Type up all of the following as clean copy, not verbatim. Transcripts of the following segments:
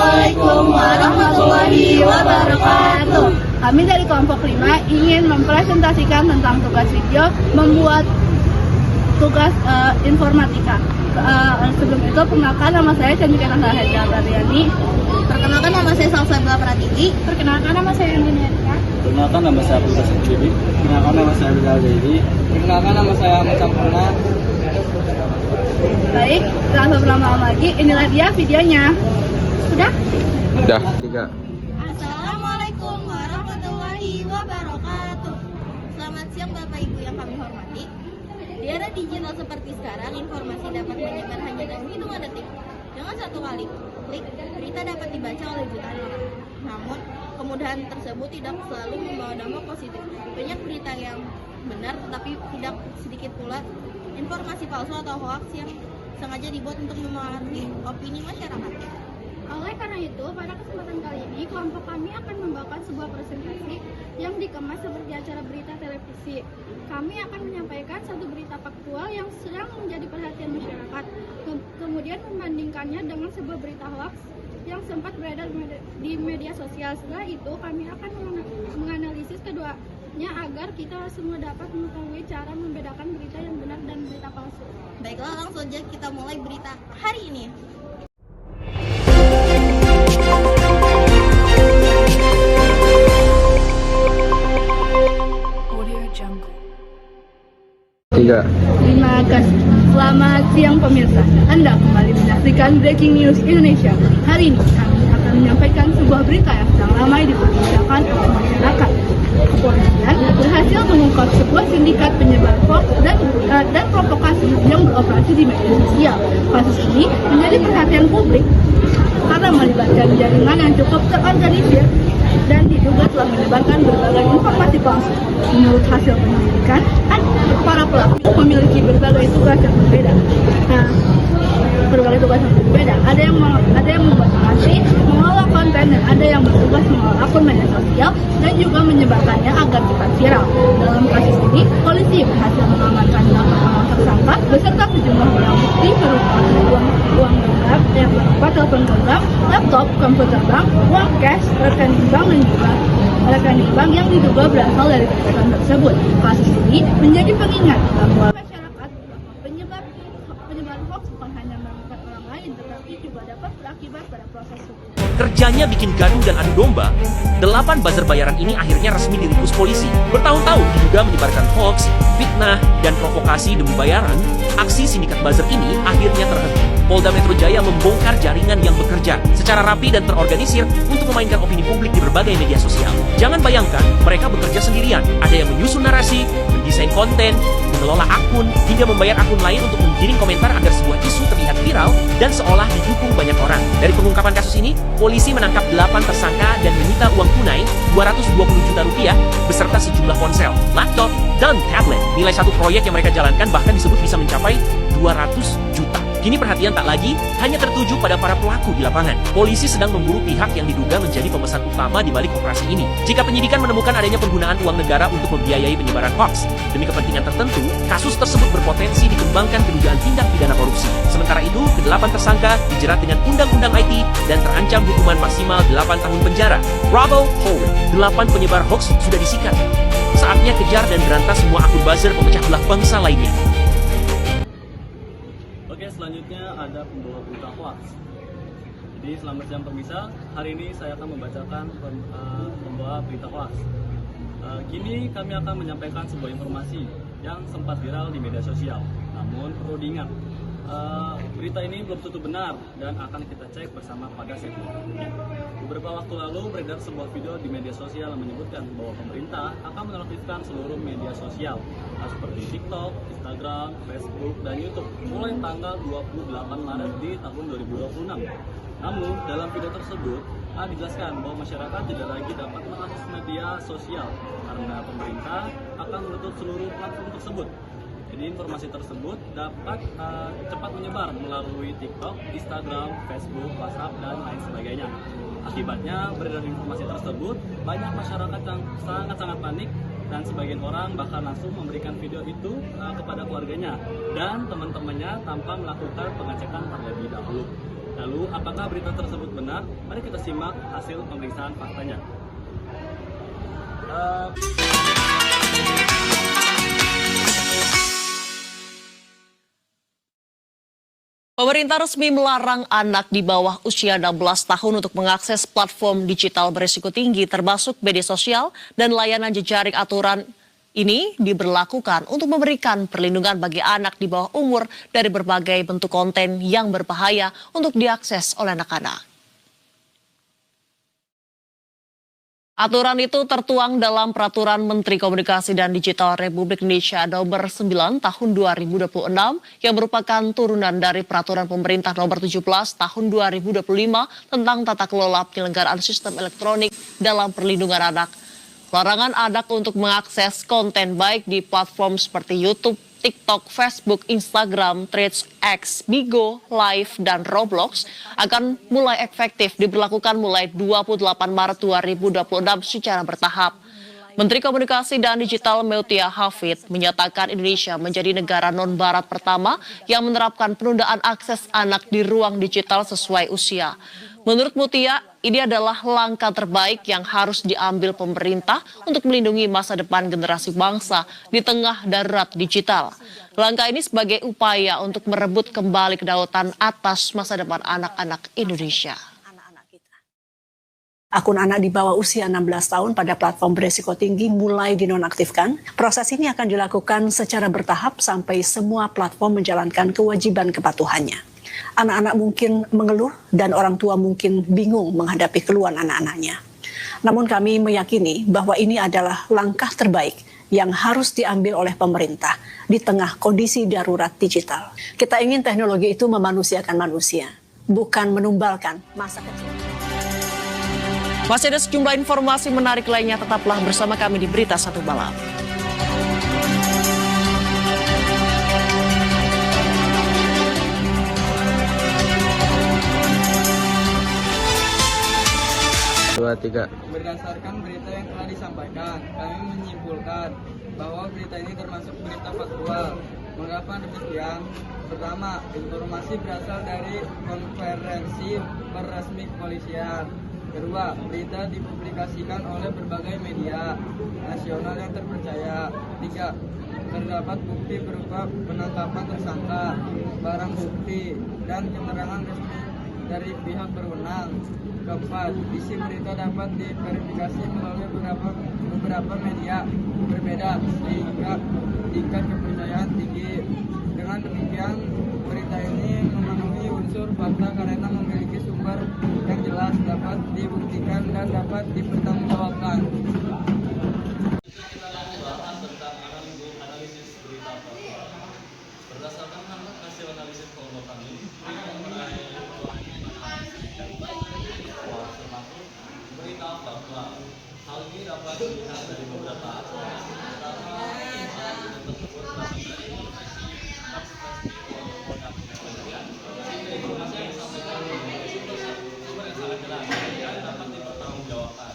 Assalamualaikum warahmatullahi wabarakatuh. Kami dari kelompok 5 ingin mempresentasikan tentang tugas video membuat tugas informatika. Sebelum itu, perkenalkan nama saya Chandrika Nasahedja Bariani. Perkenalkan nama saya Salsabila Pratiti. Perkenalkan nama saya Yandini Erika. Perkenalkan nama saya Abdul Qasim Judi. Perkenalkan nama saya Bilal Zaidi. Perkenalkan nama saya Ahmad Sampurna. Baik, tanpa berlama-lama lagi, inilah dia videonya. Sudah? Udah. 3. Assalamualaikum warahmatullahi wabarakatuh. Selamat siang Bapak Ibu yang kami hormati. Di era digital seperti sekarang, informasi dapat menyebar hanya dalam hitungan detik. Dengan satu kali klik, berita dapat dibaca oleh jutaan orang. Namun, kemudahan tersebut tidak selalu membawa dampak positif. Banyak berita yang benar, tetapi tidak sedikit pula informasi palsu atau hoax yang sengaja dibuat untuk mempengaruhi opini masyarakat. Oleh karena itu, pada kesempatan kali ini, kelompok kami akan membawakan sebuah presentasi yang dikemas seperti acara berita televisi. Kami akan menyampaikan satu berita faktual yang sedang menjadi perhatian masyarakat, kemudian membandingkannya dengan sebuah berita hoax yang sempat beredar di media sosial. Setelah itu, kami akan menganalisis keduanya agar kita semua dapat mengetahui cara membedakan berita yang benar dan berita palsu. Baiklah, langsung saja kita mulai berita hari ini. Terima kasih. Selamat siang pemirsa. Anda kembali menyaksikan Breaking News Indonesia. Hari ini kami akan menyampaikan sebuah berita yang sedang ramai diperbincangkan oleh masyarakat. Kepolisian berhasil mengungkap sebuah sindikat penyebar hoax dan provokasi yang beroperasi di media sosial. Kasus ini menjadi perhatian publik karena melibatkan jaringan yang cukup terorganisir dan diduga telah menyebarkan berbagai informasi palsu. Menurut hasil penyelidikan, para pelaku memiliki berbagai tugas yang berbeda. Ada yang membuat narasi, mengolah konten, dan ada yang bertugas mengolah akun media sosial dan juga menyebarkannya agar cepat viral. Dalam kasus ini, polisi berhasil mengamankan 8 orang tersangka beserta sejumlah barang bukti berupa uang genggam, telepon genggam, laptop, komputer bank, uang cash, rekening bank dan juga rekening bank yang diduga berasal dari kegiatan tersebut. Kasus ini menjadi pengingat bahwa masyarakat penyebar hoax bukan hanya merugikan orang lain, tetapi juga dapat berakibat pada proses hukum. Kerjanya bikin gaduh dan adu domba, 8 buzzer bayaran ini akhirnya resmi diringkus polisi. Bertahun-tahun diduga menyebarkan hoax, fitnah, dan provokasi demi bayaran, aksi sindikat buzzer ini akhirnya terhenti. Polda Metro Jaya membongkar jaringan yang bekerja secara rapi dan terorganisir untuk memainkan opini publik di berbagai media sosial. Jangan bayangkan mereka bekerja sendirian. Ada yang menyusun narasi, mendesain konten, mengelola akun, hingga membayar akun lain untuk menggiring komentar agar sebuah isu terlihat viral dan seolah didukung banyak orang. Dari pengungkapan kasus ini, polisi menangkap 8 tersangka dan menyita uang tunai 220 juta rupiah beserta sejumlah ponsel, laptop, dan tablet. Nilai satu proyek yang mereka jalankan bahkan disebut bisa mencapai 200 juta. Kini perhatian tak lagi hanya tertuju pada para pelaku di lapangan. Polisi sedang memburu pihak yang diduga menjadi pemesan utama di balik operasi ini. Jika penyidikan menemukan adanya penggunaan uang negara untuk membiayai penyebaran hoax demi kepentingan tertentu, kasus tersebut berpotensi dikembangkan ke dugaan tindak pidana korupsi. Sementara itu, ke-8 tersangka dijerat dengan Undang-Undang IT dan terancam hukuman maksimal 8 tahun penjara. Bravo, Howard, 8 penyebar hoax sudah disikat. Saatnya kejar dan berantas semua akun buzzer pemecah belah bangsa lainnya. Oke, selanjutnya ada pembawa berita hoax. Jadi selamat siang pemirsa, hari ini saya akan membacakan pembawa berita hoax. Kini kami akan menyampaikan sebuah informasi yang sempat viral di media sosial. Namun perlu diingat, berita ini belum tentu benar dan akan kita cek bersama pada segmen. Beberapa waktu lalu beredar sebuah video di media sosial yang menyebutkan bahwa pemerintah akan menonaktifkan seluruh media sosial seperti TikTok, Instagram, Facebook, dan YouTube mulai tanggal 28 Maret di tahun 2026. Namun dalam video tersebut dijelaskan bahwa masyarakat tidak lagi dapat mengakses media sosial karena pemerintah akan menutup seluruh platform tersebut. Jadi informasi tersebut dapat cepat menyebar melalui TikTok, Instagram, Facebook, WhatsApp, dan lain sebagainya. Akibatnya beredar informasi tersebut, banyak masyarakat yang sangat-sangat panik dan sebagian orang bahkan langsung memberikan video itu kepada keluarganya dan teman-temannya tanpa melakukan pengecekan terlebih dahulu. Lalu, apakah berita tersebut benar? Mari kita simak hasil pemeriksaan faktanya. Pemerintah resmi melarang anak di bawah usia 16 tahun untuk mengakses platform digital berisiko tinggi termasuk media sosial dan layanan jejaring. Aturan ini diberlakukan untuk memberikan perlindungan bagi anak di bawah umur dari berbagai bentuk konten yang berbahaya untuk diakses oleh anak-anak. Aturan itu tertuang dalam Peraturan Menteri Komunikasi dan Digital Republik Indonesia Nomor 9 Tahun 2026 yang merupakan turunan dari Peraturan Pemerintah Nomor 17 Tahun 2025 tentang tata kelola penyelenggaraan sistem elektronik dalam perlindungan anak. Larangan anak untuk mengakses konten baik di platform seperti YouTube, TikTok, Facebook, Instagram, Threads, X, Bigo, Live, dan Roblox akan mulai efektif diberlakukan mulai 28 Maret 2026 secara bertahap. Menteri Komunikasi dan Digital Mutia Hafid menyatakan Indonesia menjadi negara non-barat pertama yang menerapkan penundaan akses anak di ruang digital sesuai usia. Menurut Mutia, ini adalah langkah terbaik yang harus diambil pemerintah untuk melindungi masa depan generasi bangsa di tengah darurat digital. Langkah ini sebagai upaya untuk merebut kembali kedaulatan atas masa depan anak-anak Indonesia. Akun anak di bawah usia 16 tahun pada platform berisiko tinggi mulai dinonaktifkan. Proses ini akan dilakukan secara bertahap sampai semua platform menjalankan kewajiban kepatuhannya. Anak-anak mungkin mengeluh dan orang tua mungkin bingung menghadapi keluhan anak-anaknya. Namun kami meyakini bahwa ini adalah langkah terbaik yang harus diambil oleh pemerintah di tengah kondisi darurat digital. Kita ingin teknologi itu memanusiakan manusia, bukan menumbalkan masa kecil. Masih ada sejumlah informasi menarik lainnya, tetaplah bersama kami di Berita Satu Malam. Berdasarkan berita yang telah disampaikan, kami menyimpulkan bahwa berita ini termasuk berita faktual. Mengapa demikian? Pertama, informasi berasal dari konferensi resmi kepolisian. Kedua, berita dipublikasikan oleh berbagai media nasional yang terpercaya. Tiga, terdapat bukti berupa penangkapan tersangka, barang bukti, dan keterangan resmi dari pihak berwenang. Keempat, isi berita dapat diverifikasi melalui beberapa media berbeda sehingga tingkat kepercayaan tinggi. Dengan demikian, berita ini memenuhi unsur fakta karena memiliki sumber yang jelas, dapat dibuktikan dan dapat dipertanggungjawabkan. Kita akan membahas tentang analisis berita faktual. Berdasarkan hasil analisis kelompok kami, berita termasuk berita faktual. Hal ini dapat dilihat dari beberapa aspek. Pertama, informasi tersebut berasal dari informasi kelompok kami kepolisian. Informasi yang disampaikan oleh sumber yang sangat jelas dan dapat dipertanggungjawabkan.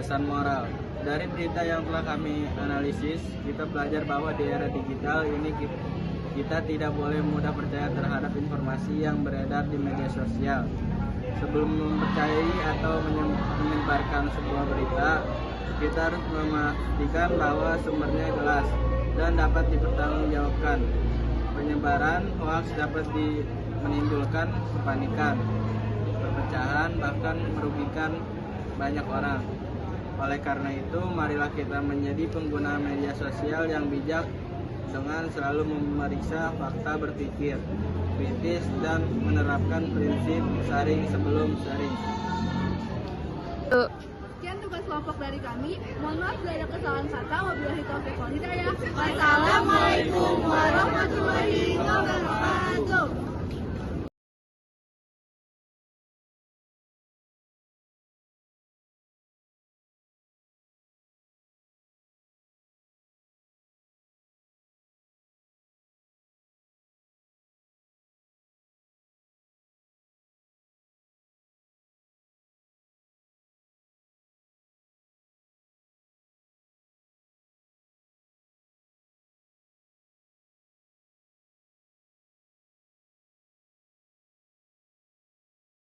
pesan moral. Dari berita yang telah kami analisis, kita belajar bahwa di era digital ini kita tidak boleh mudah percaya terhadap informasi yang beredar di media sosial. Sebelum mempercayai atau menyebarkan sebuah berita, kita harus memastikan bahwa sumbernya jelas dan dapat dipertanggungjawabkan. Penyebaran hoaks dapat menimbulkan kepanikan, perpecahan, bahkan merugikan banyak orang. Oleh karena itu, marilah kita menjadi pengguna media sosial yang bijak dengan selalu memeriksa fakta, berpikir kritis, dan menerapkan prinsip saring sebelum sharing. Sekian tugas kelompok dari kami. Mohon maaf bila ada kesalahan kata. Wabillahi taufiq wal hidayah. Wassalamualaikum warahmatullahi wabarakatuh.